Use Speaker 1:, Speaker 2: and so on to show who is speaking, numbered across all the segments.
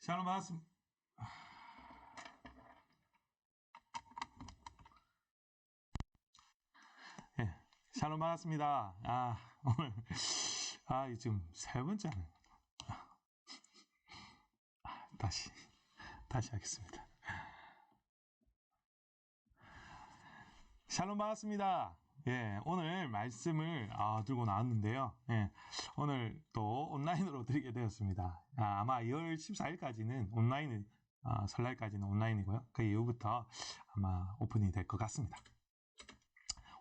Speaker 1: 샬롬 반갑습니다. 예, 샬롬 반갑습니다. 오늘, 이 지금 세 번째는, 다시, 다시 하겠습니다. 샬롬 반갑습니다. 예, 오늘 말씀을 들고 나왔는데요. 예, 오늘 또 온라인으로 드리게 되었습니다. 아마 2월 14일까지는 온라인, 설날까지는 온라인이고요. 그 이후부터 아마 오픈이 될 것 같습니다.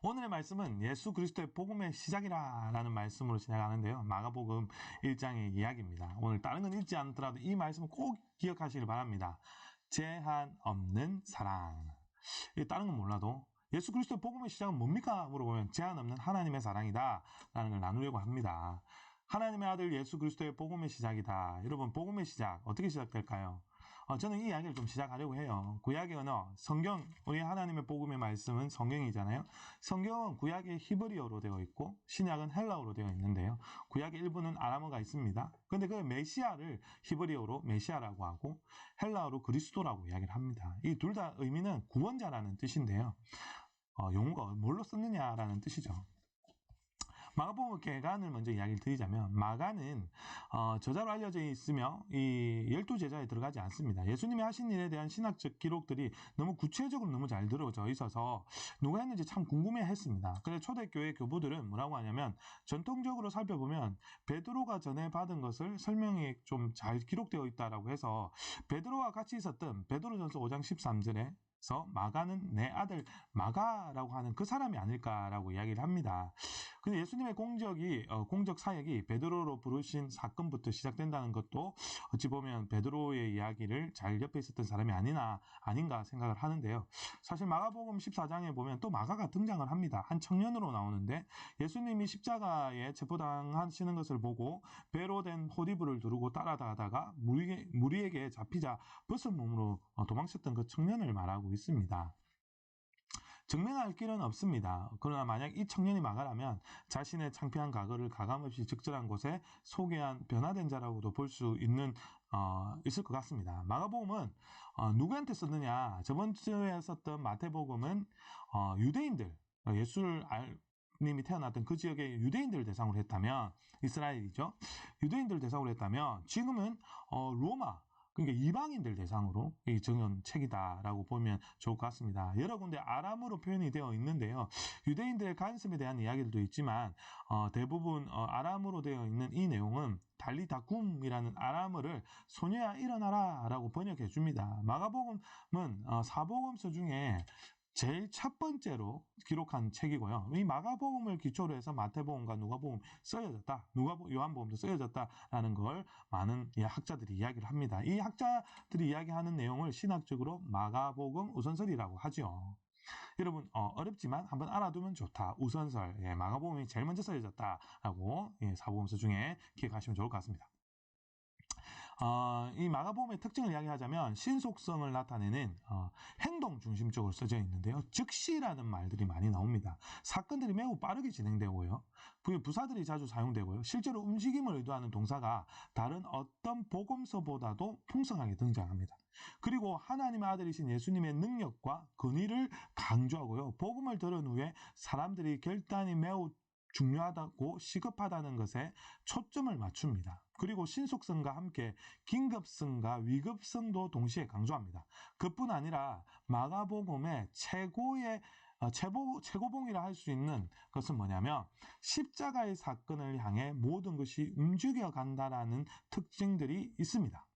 Speaker 1: 오늘의 말씀은 예수 그리스도의 복음의 시작이라는 말씀으로 시작하는데요. 마가복음 1장의 이야기입니다. 오늘 다른 건 읽지 않더라도 이 말씀을 꼭 기억하시길 바랍니다. 제한 없는 사랑. 다른 건 몰라도 예수 그리스도의 복음의 시작은 뭡니까? 물어보면 제한 없는 하나님의 사랑이다 라는 걸 나누려고 합니다. 하나님의 아들 예수 그리스도의 복음의 시작이다. 여러분, 복음의 시작 어떻게 시작될까요? 저는 이 이야기를 좀 시작하려고 해요. 구약의 언어, 성경, 우리 하나님의 복음의 말씀은 성경이잖아요. 성경은 구약의 히브리어로 되어 있고 신약은 헬라어로 되어 있는데요. 구약의 일부는 아람어가 있습니다. 그런데 그 메시아를 히브리어로 메시아라고 하고 헬라어로 그리스도라고 이야기를 합니다. 이 둘 다 의미는 구원자라는 뜻인데요. 용어가 뭘로 썼느냐라는 뜻이죠. 마가복음 개간을 먼저 이야기를 드리자면 마가는 저자로 알려져 있으며 이 12제자에 들어가지 않습니다. 예수님이 하신 일에 대한 신학적 기록들이 너무 구체적으로 너무 잘 들어져 있어서 누가 했는지 참 궁금해했습니다. 그래서 초대교회 교부들은 뭐라고 하냐면 전통적으로 살펴보면 베드로가 전에 받은 것을 설명이 좀 잘 기록되어 있다라고 해서 베드로와 같이 있었던 베드로전서 5장 13절에 마가는 내 아들 마가라고 하는 그 사람이 아닐까라고 이야기를 합니다. 근데 예수님의 공적 사역이 베드로로 부르신 사건부터 시작된다는 것도 어찌 보면 베드로의 이야기를 잘 옆에 있었던 사람이 아닌가 생각을 하는데요. 사실 마가복음 14장에 보면 또 마가가 등장을 합니다. 한 청년으로 나오는데 예수님이 십자가에 체포당하시는 것을 보고 배로 된 호디브를 두르고 따라다가 무리에게 잡히자 벗은 몸으로 도망쳤던 그 청년을 말하고 있습니다. 증명할 길은 없습니다. 그러나 만약 이 청년이 마가라면 자신의 창피한 과거를 가감없이 적절한 곳에 소개한 변화된 자라고도 볼 수 있을 것 같습니다. 마가복음은 누구한테 썼느냐? 저번 주에 썼던 마태복음은 유대인들, 예수님이 태어났던 그 지역의 유대인들을 대상으로 했다면, 이스라엘이죠. 유대인들을 대상으로 했다면 지금은 로마, 그러니까 이방인들 대상으로 이 정한 책이다라고 보면 좋을 것 같습니다. 여러 군데 아람어로 표현이 되어 있는데요. 유대인들의 간섭에 대한 이야기들도 있지만 대부분 아람어로 되어 있는 이 내용은 달리다쿰이라는 아람어를 소녀야 일어나라 라고 번역해 줍니다. 마가복음은 사복음서 중에 제일 첫 번째로 기록한 책이고요. 이 마가복음을 기초로 해서 마태복음과 누가복음 쓰여졌다. 요한복음도 쓰여졌다라는 걸 많은 학자들이 이야기를 합니다. 이 학자들이 이야기하는 내용을 신학적으로 마가복음 우선설이라고 하죠. 여러분 어렵지만 한번 알아두면 좋다. 우선설, 마가복음이 제일 먼저 쓰여졌다라고 사복음서 중에 기억하시면 좋을 것 같습니다. 이 마가복음의 특징을 이야기하자면 신속성을 나타내는 행동 중심적으로 써져 있는데요. 즉시라는 말들이 많이 나옵니다. 사건들이 매우 빠르게 진행되고요. 부사들이 자주 사용되고요. 실제로 움직임을 의도하는 동사가 다른 어떤 복음서보다도 풍성하게 등장합니다. 그리고 하나님의 아들이신 예수님의 능력과 근위를 강조하고요. 복음을 들은 후에 사람들이 결단이 매우 중요하다고 시급하다는 것에 초점을 맞춥니다. 그리고 신속성과 함께 긴급성과 위급성도 동시에 강조합니다. 그뿐 아니라 마가복음의 최고봉이라 할 수 있는 것은 뭐냐면 십자가의 사건을 향해 모든 것이 움직여 간다라는 특징들이 있습니다.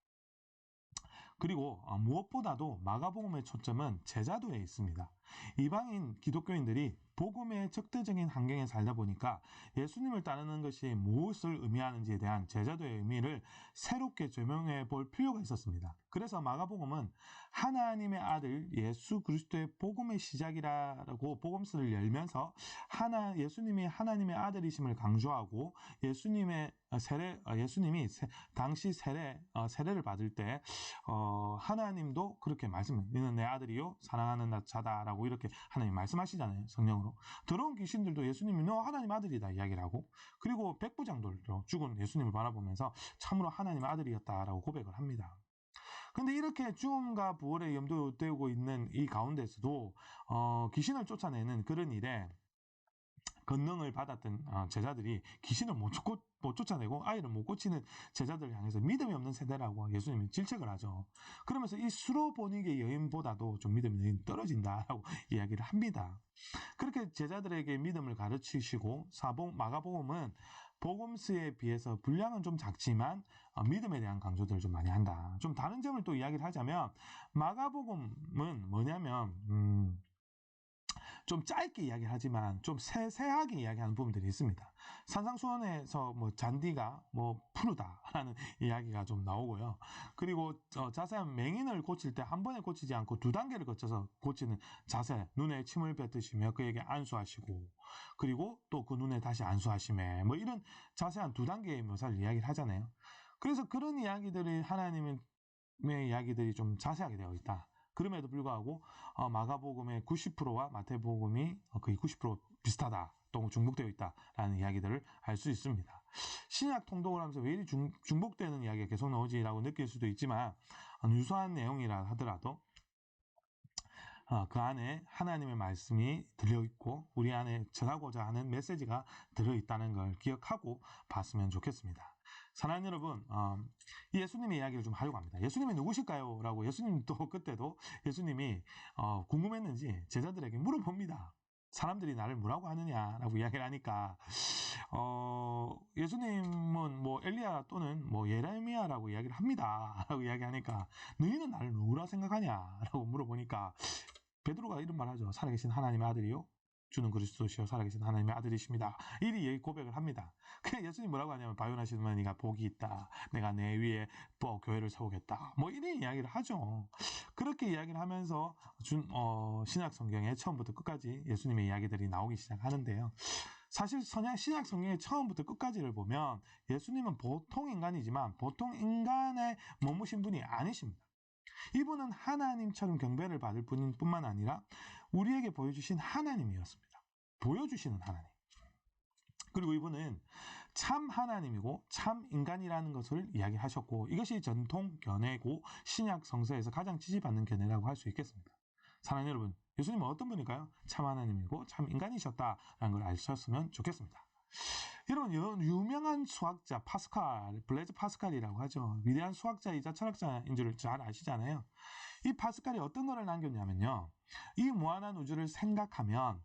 Speaker 1: 그리고 무엇보다도 마가복음의 초점은 제자도에 있습니다. 이방인 기독교인들이 복음의 적대적인 환경에 살다 보니까 예수님을 따르는 것이 무엇을 의미하는지에 대한 제자도의 의미를 새롭게 조명해 볼 필요가 있었습니다. 그래서 마가복음은 하나님의 아들 예수 그리스도의 복음의 시작이라고 복음서를 열면서 예수님이 하나님의 아들이심을 강조하고 예수님이 당시 세례를 받을 때 하나님도 그렇게 말씀해요. 너는 내 아들이요 사랑하는 자다라고 이렇게 하나님 말씀하시잖아요. 성령으로. 더러운 귀신들도 예수님이 너 하나님 아들이다 이야기를 하고, 그리고 백부장들도 죽은 예수님을 바라보면서 참으로 하나님 아들이었다라고 고백을 합니다. 근데 이렇게 죽음과 부활에 염두되고 있는 이 가운데서도 귀신을 쫓아내는 그런 일에 권능을 받았던 제자들이 귀신을 못 쫓아내고 아이를 못 고치는 제자들을 향해서 믿음이 없는 세대라고 예수님이 질책을 하죠. 그러면서 이 수로보니게 여인보다도 좀 믿음의 여인이 떨어진다라고 이야기를 합니다. 그렇게 제자들에게 믿음을 가르치시고 마가복음은 복음서에 비해서 분량은 좀 작지만 믿음에 대한 강조들을 좀 많이 한다. 좀 다른 점을 또 이야기를 하자면 마가복음은 뭐냐면 좀 짧게 이야기하지만 좀 세세하게 이야기하는 부분들이 있습니다. 산상수훈에서 뭐 잔디가 뭐 푸르다라는 이야기가 좀 나오고요. 그리고 자세한 맹인을 고칠 때 한 번에 고치지 않고 두 단계를 거쳐서 고치는 자세, 눈에 침을 뱉으시며 그에게 안수하시고 그리고 또 그 눈에 다시 안수하시매 뭐 이런 자세한 두 단계의 묘사를 이야기를 하잖아요. 그래서 그런 이야기들이 하나님의 이야기들이 좀 자세하게 되어 있다. 그럼에도 불구하고 마가복음의 90%와 마태복음이 거의 90% 비슷하다. 또 중복되어 있다라는 이야기들을 알 수 있습니다. 신약 통독을 하면서 왜 이리 중복되는 이야기가 계속 나오지라고 느낄 수도 있지만 유사한 내용이라 하더라도 그 안에 하나님의 말씀이 들려있고 우리 안에 전하고자 하는 메시지가 들어있다는 걸 기억하고 봤으면 좋겠습니다. 사랑하는 여러분, 예수님의 이야기를 좀 하려고 합니다. 예수님이 누구실까요? 라고 예수님도 그때도 예수님이 궁금했는지 제자들에게 물어봅니다. 사람들이 나를 뭐라고 하느냐라고 이야기를 하니까 예수님은 뭐 엘리야 또는 뭐 예레미야라고 이야기를 합니다. 라고 이야기하니까 너희는 나를 누구라 생각하냐라고 물어보니까 베드로가 이런 말하죠. 살아계신 하나님의 아들이요. 주는 그리스도시요 살아계신 하나님의 아들이십니다. 이리 고백을 합니다. 그냥 예수님 뭐라고 하냐면 바요나시는 이가 복이 있다. 내가 내 위에 교회를 세우겠다. 뭐 이런 이야기를 하죠. 그렇게 이야기를 하면서 신약 성경에 처음부터 끝까지 예수님의 이야기들이 나오기 시작하는데요. 사실 신약 성경의 처음부터 끝까지를 보면 예수님은 보통 인간이지만 보통 인간에 머무신 분이 아니십니다. 이분은 하나님처럼 경배를 받을 뿐만 아니라 우리에게 보여주신 하나님이었습니다. 보여주시는 하나님. 그리고 이분은 참 하나님이고 참 인간이라는 것을 이야기하셨고 이것이 전통 견해고 신약 성서에서 가장 지지받는 견해라고 할 수 있겠습니다. 사랑하는 여러분, 예수님은 어떤 분일까요? 참 하나님이고 참 인간이셨다라는 걸 아셨으면 좋겠습니다. 여러분, 유명한 수학자 블레즈 파스칼이라고 하죠. 위대한 수학자이자 철학자인 줄 잘 아시잖아요. 이 파스칼이 어떤 거를 남겼냐면요. 이 무한한 우주를 생각하면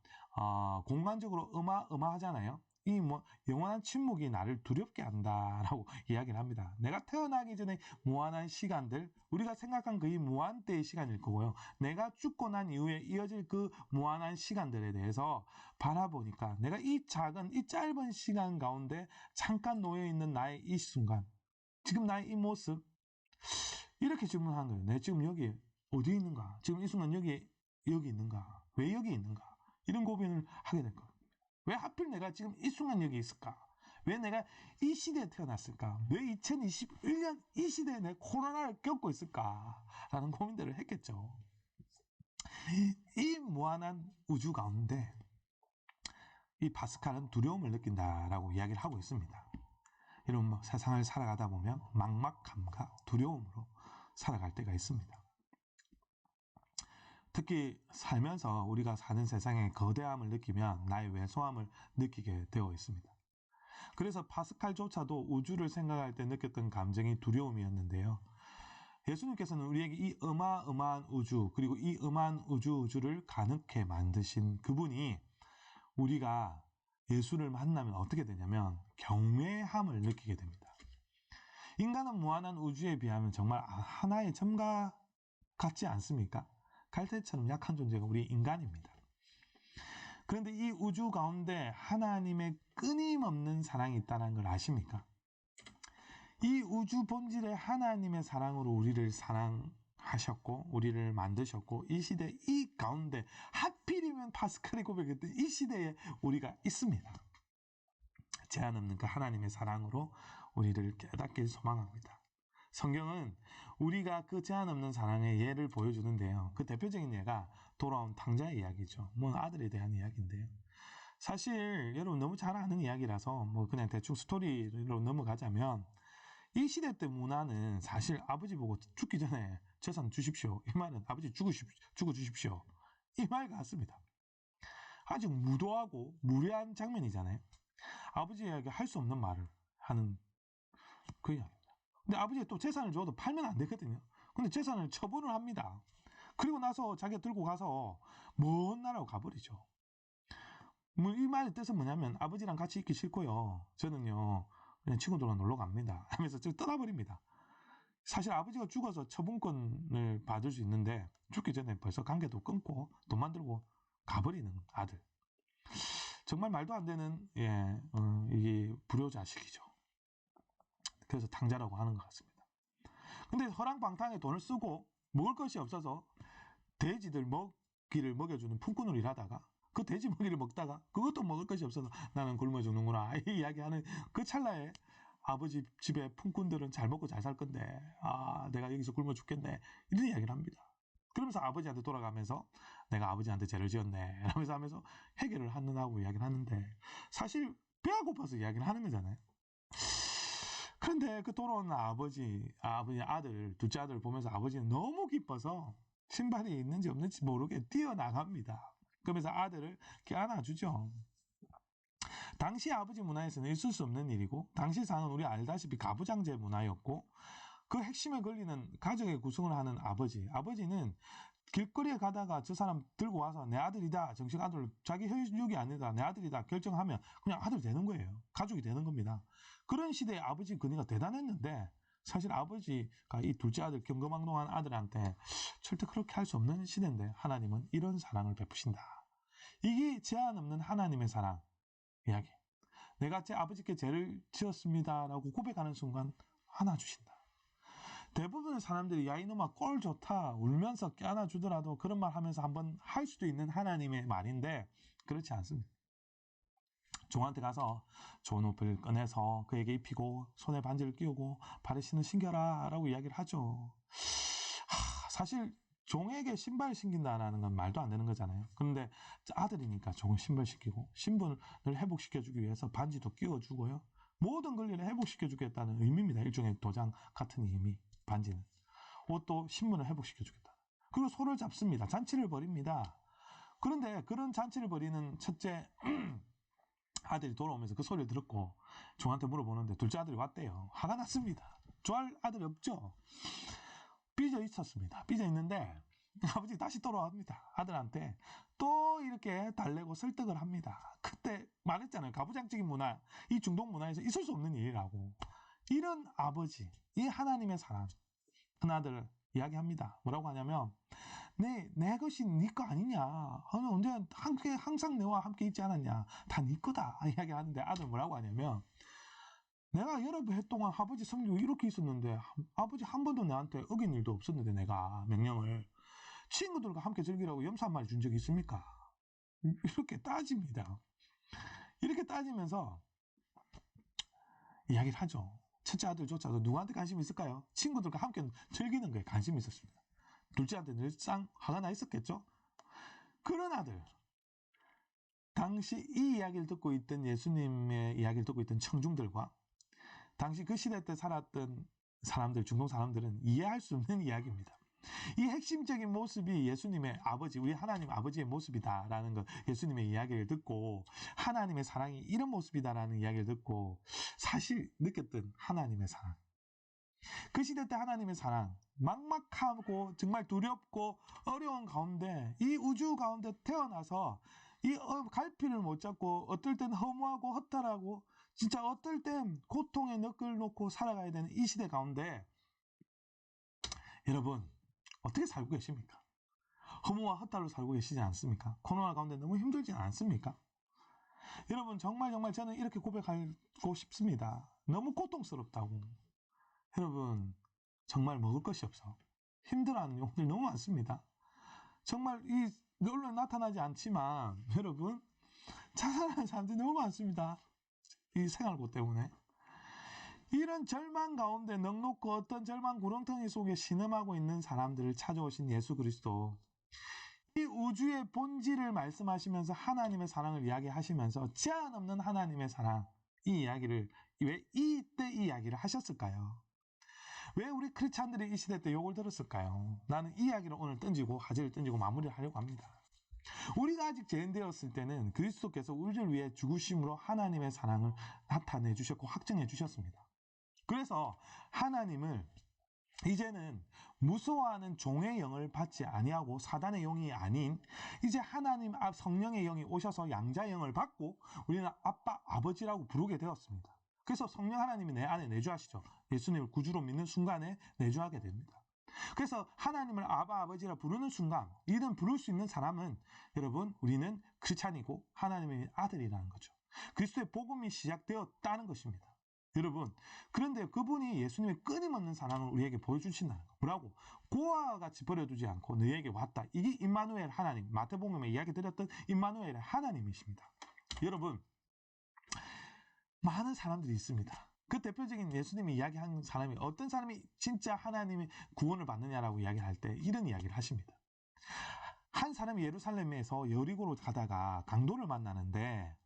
Speaker 1: 공간적으로 어마어마하잖아요. 이 영원한 침묵이 나를 두렵게 한다라고 이야기를 합니다. 내가 태어나기 전에 무한한 시간들, 우리가 생각한 그 이 무한대의 시간일 거고요. 내가 죽고 난 이후에 이어질 그 무한한 시간들에 대해서 바라보니까 내가 이 짧은 시간 가운데 잠깐 놓여 있는 나의 이 순간, 지금 나의 이 모습, 이렇게 질문하는 거예요. 내 지금 여기 어디에 있는가? 지금 이 순간 여기 있는가? 왜 여기 있는가? 이런 고민을 하게 될 거예요. 왜 하필 내가 지금 이 순간 여기 있을까? 왜 내가 이 시대에 태어났을까? 왜 2021년 이 시대에 내 코로나를 겪고 있을까? 라는 고민들을 했겠죠. 이 무한한 우주 가운데 이 파스칼은 두려움을 느낀다라고 이야기를 하고 있습니다. 여러분, 세상을 살아가다 보면 막막함과 두려움으로 살아갈 때가 있습니다. 특히 살면서 우리가 사는 세상의 거대함을 느끼면 나의 왜소함을 느끼게 되어 있습니다. 그래서 파스칼조차도 우주를 생각할 때 느꼈던 감정이 두려움이었는데요. 예수님께서는 우리에게 이 어마어마한 우주 그리고 이 어마한 우주를 가능케 만드신 그분이 우리가 예수를 만나면 어떻게 되냐면 경외함을 느끼게 됩니다. 인간은 무한한 우주에 비하면 정말 하나의 점과 같지 않습니까? 갈대처럼 약한 존재가 우리 인간입니다. 그런데 이 우주 가운데 하나님의 끊임없는 사랑이 있다는 걸 아십니까? 이 우주 본질의 하나님의 사랑으로 우리를 사랑하셨고 우리를 만드셨고 이 시대 이 가운데 하필이면 파스칼이 고백했던 이 시대에 우리가 있습니다. 제한 없는 그 하나님의 사랑으로 우리를 깨닫길 소망합니다. 성경은 우리가 그 제한 없는 사랑의 예를 보여주는데요. 그 대표적인 예가 돌아온 탕자의 이야기죠. 아들에 대한 이야기인데요. 사실 여러분 너무 잘 아는 이야기라서 그냥 대충 스토리로 넘어가자면 이 시대 때 문화는 사실 아버지 보고 죽기 전에 재산 주십시오. 이 말은 아버지 죽어 주십시오. 이 말 같습니다. 아주 무도하고 무례한 장면이잖아요. 아버지에게 할 수 없는 말을 하는 그 이야기입니다. 근데 아버지가 또 재산을 줘도 팔면 안 되거든요. 근데 재산을 처분을 합니다. 그리고 나서 자기가 들고 가서 먼 나라로 가버리죠. 뭐 이 말의 뜻은 뭐냐면 아버지랑 같이 있기 싫고요. 저는요 그냥 친구들과 놀러 갑니다. 하면서 저 떠나버립니다. 사실 아버지가 죽어서 처분권을 받을 수 있는데 죽기 전에 벌써 관계도 끊고 돈만 들고 가버리는 아들. 정말 말도 안 되는 이게 불효자식이죠. 그래서 탕자라고 하는 것 같습니다. 근데 허랑방탕에 돈을 쓰고 먹을 것이 없어서 돼지들 먹이를 먹여주는 품꾼으로 일하다가 그 돼지 먹이를 먹다가 그것도 먹을 것이 없어서 나는 굶어 죽는구나 이 이야기하는 그 찰나에 아버지 집에 품꾼들은 잘 먹고 잘 살 건데 내가 여기서 굶어 죽겠네 이런 이야기를 합니다. 그러면서 아버지한테 돌아가면서 내가 아버지한테 죄를 지었네 하면서 해결을 하느라고 이야기를 하는데 사실 배가 고파서 이야기를 하는 거잖아요. 그런데 그 돌아온 아버지 아들 둘째 아들 보면서 아버지는 너무 기뻐서 신발이 있는지 없는지 모르게 뛰어나갑니다. 그러면서 아들을 이렇게 안아주죠. 당시 아버지 문화에서는 있을 수 없는 일이고 당시 사는 우리 알다시피 가부장제 문화였고 그 핵심에 걸리는 가족의 구성을 하는 아버지는 길거리에 가다가 저 사람 들고 와서 내 아들이다 정식 아들 자기 혈육이 아니다 내 아들이다 결정하면 그냥 아들 되는 거예요. 가족이 되는 겁니다. 그런 시대에 아버지 근위가 대단했는데 사실 아버지가 이 둘째 아들 경거망동한 아들한테 절대 그렇게 할 수 없는 시대인데 하나님은 이런 사랑을 베푸신다. 이게 제한 없는 하나님의 사랑 이야기. 내가 제 아버지께 죄를 지었습니다라고 고백하는 순간 하나 주신다. 대부분의 사람들이 야 이놈아 꼴 좋다 울면서 껴안아주더라도 그런 말 하면서 한번 할 수도 있는 하나님의 말인데 그렇지 않습니다. 종한테 가서 좋은 옷을 꺼내서 그에게 입히고 손에 반지를 끼우고 발에 신겨라 라고 이야기를 하죠. 사실 종에게 신발 신긴다라는 건 말도 안 되는 거잖아요. 그런데 아들이니까 종을 신발 신기고 신분을 회복시켜주기 위해서 반지도 끼워주고요. 모든 권리를 회복시켜주겠다는 의미입니다. 일종의 도장 같은 의미. 반지는. 옷도 신분을 회복시켜주겠다. 그리고 소를 잡습니다. 잔치를 벌입니다. 그런데 그런 잔치를 벌이는 첫째 아들이 돌아오면서 그 소리를 들었고 종한테 물어보는데 둘째 아들이 왔대요. 화가 났습니다. 좋아할 아들이 없죠. 삐져 있었습니다. 삐져 있는데 아버지 다시 돌아옵니다. 아들한테 또 이렇게 달래고 설득을 합니다. 그때 말했잖아요. 가부장적인 문화, 이 중동 문화에서 있을 수 없는 일이라고. 이런 아버지, 이 하나님의 사랑, 큰 아들 이야기합니다. 뭐라고 하냐면 내 것이 네 거 아니냐. 언제 항상 내와 함께 있지 않았냐. 다 네 거다. 이야기하는데 아들 뭐라고 하냐면 내가 여러 해 동안 아버지 섬기고 이렇게 있었는데 아버지 한 번도 나한테 어긴 일도 없었는데 내가 명령을 친구들과 함께 즐기라고 염소 한 마리 준 적이 있습니까? 이렇게 따집니다. 이렇게 따지면서 이야기를 하죠. 첫째 아들조차도 누구한테 관심이 있을까요? 친구들과 함께 즐기는 거에 관심이 있었습니다. 둘째한테 늘상 화가 나 있었겠죠? 그런 아들 당시 이 이야기를 듣고 있던 예수님의 이야기를 듣고 있던 청중들과 당시 그 시대 때 살았던 사람들, 중동 사람들은 이해할 수 없는 이야기입니다. 이 핵심적인 모습이 예수님의 아버지, 우리 하나님 아버지의 모습이다라는 것, 예수님의 이야기를 듣고 하나님의 사랑이 이런 모습이다라는 이야기를 듣고 사실 느꼈던 하나님의 사랑. 그 시대 때 하나님의 사랑, 막막하고 정말 두렵고 어려운 가운데 이 우주 가운데 태어나서 이 갈피를 못 잡고 어떨 땐 허무하고 허탈하고 진짜 어떨 땐 고통에 넋을 놓고 살아가야 되는 이 시대 가운데 여러분 어떻게 살고 계십니까? 허무와 허탈로 살고 계시지 않습니까? 코로나 가운데 너무 힘들지 않습니까? 여러분 정말 저는 이렇게 고백하고 싶습니다. 너무 고통스럽다고. 여러분 정말 먹을 것이 없어. 힘들어하는 영혼들 너무 많습니다. 정말 이 언론에 나타나지 않지만 여러분 자살하는 사람들이 너무 많습니다. 이 생활고 때문에. 이런 절망 가운데 넉넉고 어떤 절망 구렁텅이 속에 신음하고 있는 사람들을 찾아오신 예수 그리스도. 이 우주의 본질을 말씀하시면서 하나님의 사랑을 이야기하시면서 제한 없는 하나님의 사랑 이 이야기를 왜 이때 이 이야기를 하셨을까요? 왜 우리 크리스찬들이 이 시대 때 욕을 들었을까요? 나는 이 이야기를 오늘 던지고 화제를 던지고 마무리를 하려고 합니다. 우리가 아직 죄인되었을 때는 그리스도께서 우리를 위해 죽으심으로 하나님의 사랑을 나타내 주셨고 확증해 주셨습니다. 그래서 하나님을 이제는 무서워하는 종의 영을 받지 아니하고 사단의 영이 아닌 이제 하나님 성령의 영이 오셔서 양자의 영을 받고 우리는 아빠 아버지라고 부르게 되었습니다. 그래서 성령 하나님이 내 안에 내주하시죠. 예수님을 구주로 믿는 순간에 내주하게 됩니다. 그래서 하나님을 아바 아버지라 부르는 순간 이는 부를 수 있는 사람은 여러분 우리는 크리스찬이고 하나님의 아들이라는 거죠. 그리스도의 복음이 시작되었다는 것입니다. 여러분 그런데 그분이 예수님의 끊임없는 사랑을 우리에게 보여주신다는 거. 뭐라고? 고아와 같이 버려두지 않고 너희에게 왔다. 이게 임마누엘 하나님, 마태복음에 이야기 드렸던 임마누엘의 하나님이십니다. 여러분 많은 사람들이 있습니다. 그 대표적인 예수님이 이야기한 사람이 어떤 사람이 진짜 하나님의 구원을 받느냐라고 이야기할 때 이런 이야기를 하십니다. 한 사람이 예루살렘에서 여리고로 가다가 강도를 만나는데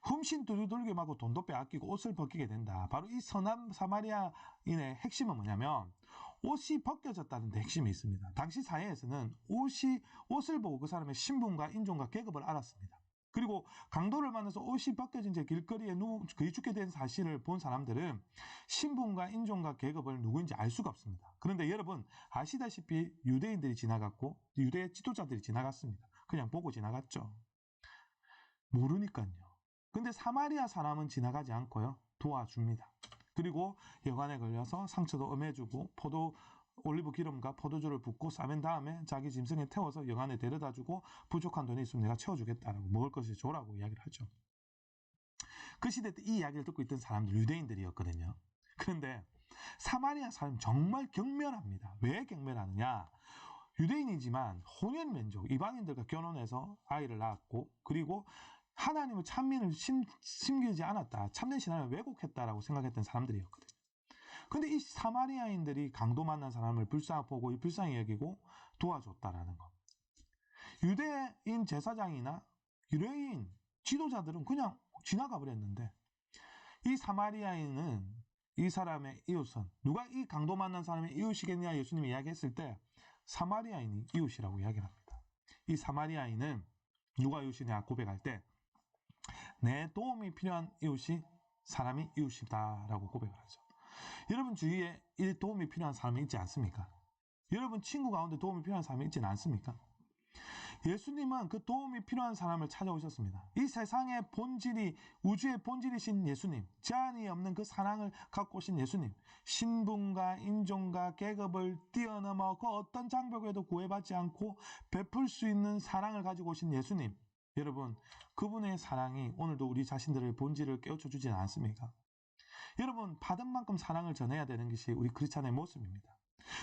Speaker 1: 흠씬 두루들게 하고 돈도 빼앗기고 옷을 벗기게 된다. 바로 이 선한 사마리아인의 핵심은 뭐냐면 옷이 벗겨졌다는 데 핵심이 있습니다. 당시 사회에서는 옷을 보고 그 사람의 신분과 인종과 계급을 알았습니다. 그리고 강도를 만나서 옷이 벗겨진 채 길거리에 거의 죽게 된 사실을 본 사람들은 신분과 인종과 계급을 누구인지 알 수가 없습니다. 그런데 여러분 아시다시피 유대인들이 지나갔고 유대 지도자들이 지나갔습니다. 그냥 보고 지나갔죠. 모르니까요. 근데 사마리아 사람은 지나가지 않고요. 도와줍니다. 그리고 여관에 걸려서 상처도 음해주고 올리브 기름과 포도주를 붓고 싸맨 다음에 자기 짐승에 태워서 여관에 데려다주고 부족한 돈이 있으면 내가 채워주겠다라고 먹을 것을 줘라고 이야기를 하죠. 그 시대 때 이 이야기를 듣고 있던 사람들 유대인들이었거든요. 그런데 사마리아 사람 정말 경멸합니다. 왜 경멸하느냐? 유대인이지만 혼연면적 이방인들과 결혼해서 아이를 낳았고 그리고 하나님의 찬민을 심기지 않았다. 참된 신앙을 왜곡했다라고 생각했던 사람들이었거든요. 근데 이 사마리아인들이 강도 만난 사람을 보고 불쌍히 여기고 도와줬다라는 거. 유대인 제사장이나 유대인 지도자들은 그냥 지나가 버렸는데 이 사마리아인은 이 사람의 이웃은 누가 이 강도 만난 사람의 이웃이겠냐 예수님이 이야기했을 때 사마리아인이 이웃이라고 이야기를 합니다. 이 사마리아인은 누가 이웃이냐 고백할 때 내 도움이 필요한 이웃이 사람이 이웃이다라고 고백을 하죠. 여러분 주위에 이 도움이 필요한 사람이 있지 않습니까? 여러분 친구 가운데 도움이 필요한 사람이 있지는 않습니까? 예수님은 그 도움이 필요한 사람을 찾아오셨습니다. 이 세상의 본질이 우주의 본질이신 예수님, 제한이 없는 그 사랑을 갖고 오신 예수님, 신분과 인종과 계급을 뛰어넘어 그 어떤 장벽에도 구애받지 않고 베풀 수 있는 사랑을 가지고 오신 예수님, 여러분 그분의 사랑이 오늘도 우리 자신들의 본질을 깨우쳐 주지는 않습니까? 여러분 받은 만큼 사랑을 전해야 되는 것이 우리 크리스찬의 모습입니다.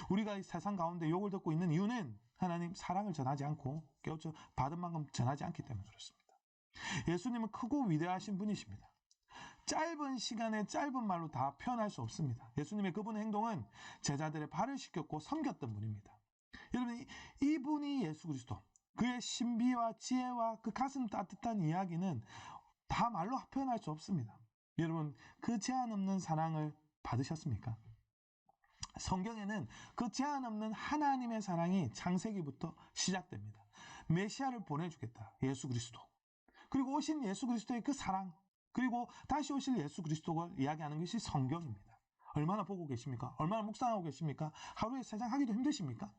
Speaker 1: 우리가 이 세상 가운데 욕을 듣고 있는 이유는 하나님 사랑을 전하지 않고 깨우쳐 받은 만큼 전하지 않기 때문에 그렇습니다. 예수님은 크고 위대하신 분이십니다. 짧은 시간에 짧은 말로 다 표현할 수 없습니다. 예수님의 그분의 행동은 제자들의 발을 씻겼고 섬겼던 분입니다. 여러분 이분이 예수 그리스도 그의 신비와 지혜와 그 가슴 따뜻한 이야기는 다 말로 표현할 수 없습니다. 여러분 그 제한 없는 사랑을 받으셨습니까? 성경에는 그 제한 없는 하나님의 사랑이 창세기부터 시작됩니다. 메시아를 보내주겠다. 예수 그리스도. 그리고 오신 예수 그리스도의 그 사랑 그리고 다시 오실 예수 그리스도를 이야기하는 것이 성경입니다. 얼마나 보고 계십니까? 얼마나 묵상하고 계십니까? 하루에 3장 하기도 힘드십니까?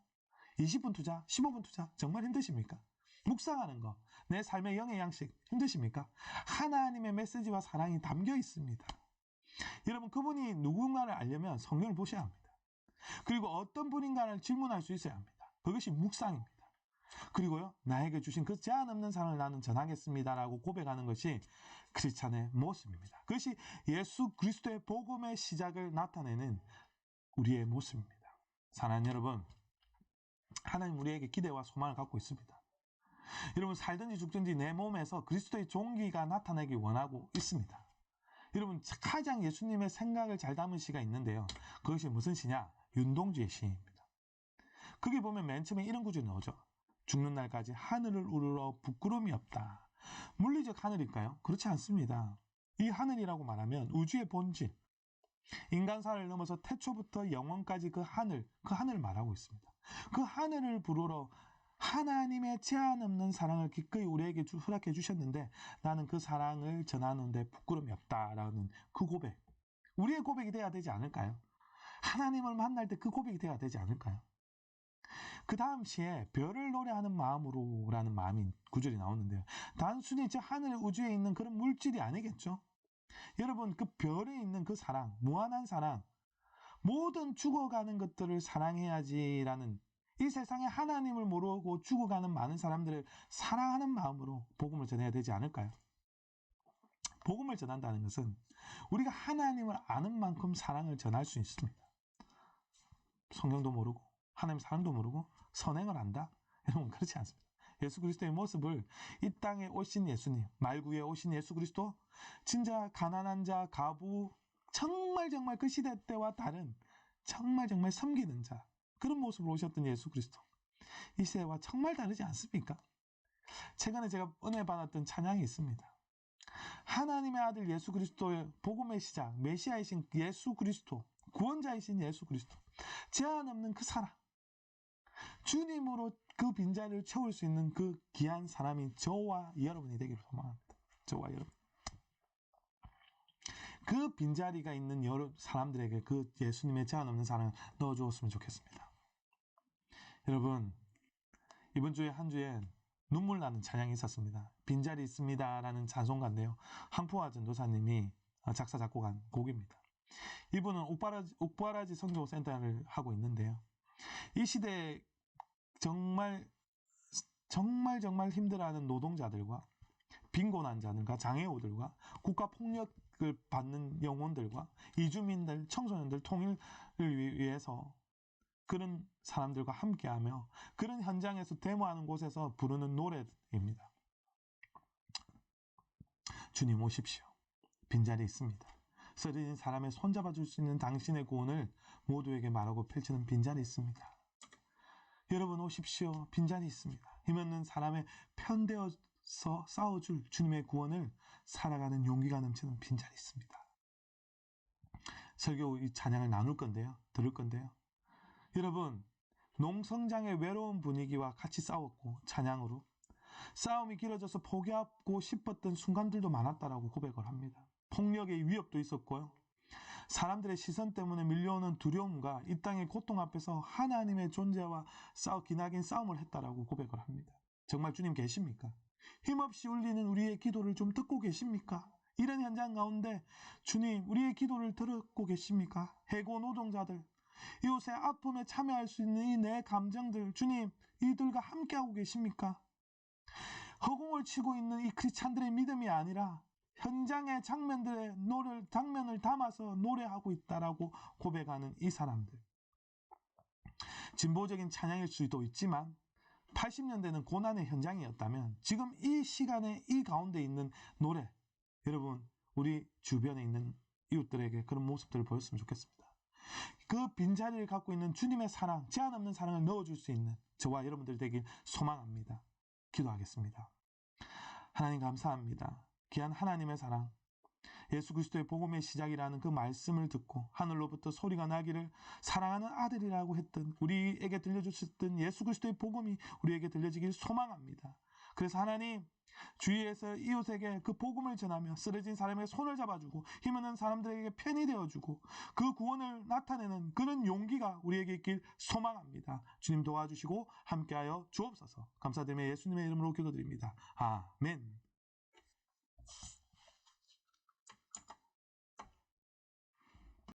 Speaker 1: 20분 투자, 15분 투자 정말 힘드십니까? 묵상하는 거, 내 삶의 영의 양식 힘드십니까? 하나님의 메시지와 사랑이 담겨 있습니다. 여러분 그분이 누군가를 알려면 성경을 보셔야 합니다. 그리고 어떤 분인가를 질문할 수 있어야 합니다. 그것이 묵상입니다. 그리고요 나에게 주신 그 제한 없는 사랑을 나는 전하겠습니다라고 고백하는 것이 크리스찬의 모습입니다. 그것이 예수 그리스도의 복음의 시작을 나타내는 우리의 모습입니다. 사랑하는 여러분, 하나님 우리에게 기대와 소망을 갖고 있습니다. 여러분 살든지 죽든지 내 몸에서 그리스도의 종기가 나타나기 원하고 있습니다. 여러분 가장 예수님의 생각을 잘 담은 시가 있는데요. 그것이 무슨 시냐? 윤동주의 시입니다. 거기 보면 맨 처음에 이런 구절이 나오죠. 죽는 날까지 하늘을 우러러 부끄러움이 없다. 물리적 하늘일까요? 그렇지 않습니다. 이 하늘이라고 말하면 우주의 본질, 인간사를 넘어서 태초부터 영원까지 그 하늘을 말하고 있습니다. 그 하늘을 부르러 하나님의 제한 없는 사랑을 기꺼이 우리에게 허락해 주셨는데 나는 그 사랑을 전하는데 부끄러움이 없다라는 그 고백, 우리의 고백이 돼야 되지 않을까요? 하나님을 만날 때 그 고백이 돼야 되지 않을까요? 그 다음 시에 별을 노래하는 마음으로라는 마음이 구절이 나오는데요. 단순히 저 하늘 우주에 있는 그런 물질이 아니겠죠? 여러분, 그 별에 있는 그 사랑, 무한한 사랑, 모든 죽어가는 것들을 사랑해야지라는, 이 세상에 하나님을 모르고 죽어가는 많은 사람들을 사랑하는 마음으로 복음을 전해야 되지 않을까요? 복음을 전한다는 것은 우리가 하나님을 아는 만큼 사랑을 전할 수 있습니다. 성경도 모르고 하나님 사랑도 모르고 선행을 한다? 여러분, 그렇지 않습니다. 예수 그리스도의 모습을, 이 땅에 오신 예수님, 말구에 오신 예수 그리스도, 진짜 가난한 자, 과부, 정말 그 시대 때와 다른 정말 섬기는 자, 그런 모습으로 오셨던 예수 그리스도, 이 시대와 정말 다르지 않습니까? 최근에 제가 은혜 받았던 찬양이 있습니다. 하나님의 아들 예수 그리스도의 복음의 시작, 메시아이신 예수 그리스도, 구원자이신 예수 그리스도, 제한 없는 그 사랑, 주님으로 그 빈자리를 채울 수 있는 그 귀한 사람이 저와 여러분이 되기를 소망합니다. 저와 여러분. 그 빈자리가 있는 여러 사람들에게 그 예수님의 제한 없는 사랑을 넣어주었으면 좋겠습니다. 여러분, 이번 주에 한 주에 눈물 나는 찬양이 있었습니다. 빈자리 있습니다라는 찬송가인데요. 황포화 전도사님이 작사 작곡한 곡입니다. 이분은 옥바라지 선교센터를 하고 있는데요. 이 시대에 정말 힘들어하는 노동자들과 빈곤한 자들과 장애우들과 국가폭력을 받는 영혼들과 이주민들, 청소년들 통일을 위해서 그런 사람들과 함께하며 그런 현장에서 데모하는 곳에서 부르는 노래입니다. 주님 오십시오. 빈자리 있습니다. 쓰러진 사람의 손잡아 줄 수 있는 당신의 구원을 모두에게 말하고 펼치는 빈자리 있습니다. 여러분 오십시오. 빈자리 있습니다. 힘없는 사람의 편되어서 싸워줄 주님의 구원을 살아가는 용기가 넘치는 빈자리 있습니다. 설교 이 찬양을 들을 건데요. 여러분, 농성장의 외로운 분위기와 같이 싸웠고 찬양으로 싸움이 길어져서 포기하고 싶었던 순간들도 많았다라고 고백을 합니다. 폭력의 위협도 있었고요. 사람들의 시선 때문에 밀려오는 두려움과 이 땅의 고통 앞에서 하나님의 존재와 기나긴 싸움을 했다라고 고백을 합니다. 정말 주님 계십니까? 힘없이 울리는 우리의 기도를 좀 듣고 계십니까? 이런 현장 가운데 주님, 우리의 기도를 듣고 계십니까? 해고 노동자들, 이웃의 아픔에 참여할 수 있는 이 내 감정들, 주님, 이들과 함께하고 계십니까? 허공을 치고 있는 이 크리스찬들의 믿음이 아니라 현장의 장면을 담아서 노래하고 있다라고 고백하는 이 사람들. 진보적인 찬양일 수도 있지만 80년대는 고난의 현장이었다면 지금 이 시간에 이 가운데 있는 노래, 여러분 우리 주변에 있는 이웃들에게 그런 모습들을 보였으면 좋겠습니다. 그 빈자리를 갖고 있는 주님의 사랑, 제한 없는 사랑을 넣어줄 수 있는 저와 여러분들 되길 소망합니다. 기도하겠습니다. 하나님 감사합니다. 귀한 하나님의 사랑, 예수 그리스도의 복음의 시작이라는 그 말씀을 듣고 하늘로부터 소리가 나기를 사랑하는 아들이라고 했던, 우리에게 들려주셨던 예수 그리스도의 복음이 우리에게 들려지길 소망합니다. 그래서 하나님, 주위에서 이웃에게 그 복음을 전하며 쓰러진 사람의 손을 잡아주고 힘없는 사람들에게 편이 되어주고 그 구원을 나타내는 그런 용기가 우리에게 있길 소망합니다. 주님 도와주시고 함께하여 주옵소서. 감사드리며 예수님의 이름으로 기도드립니다. 아멘.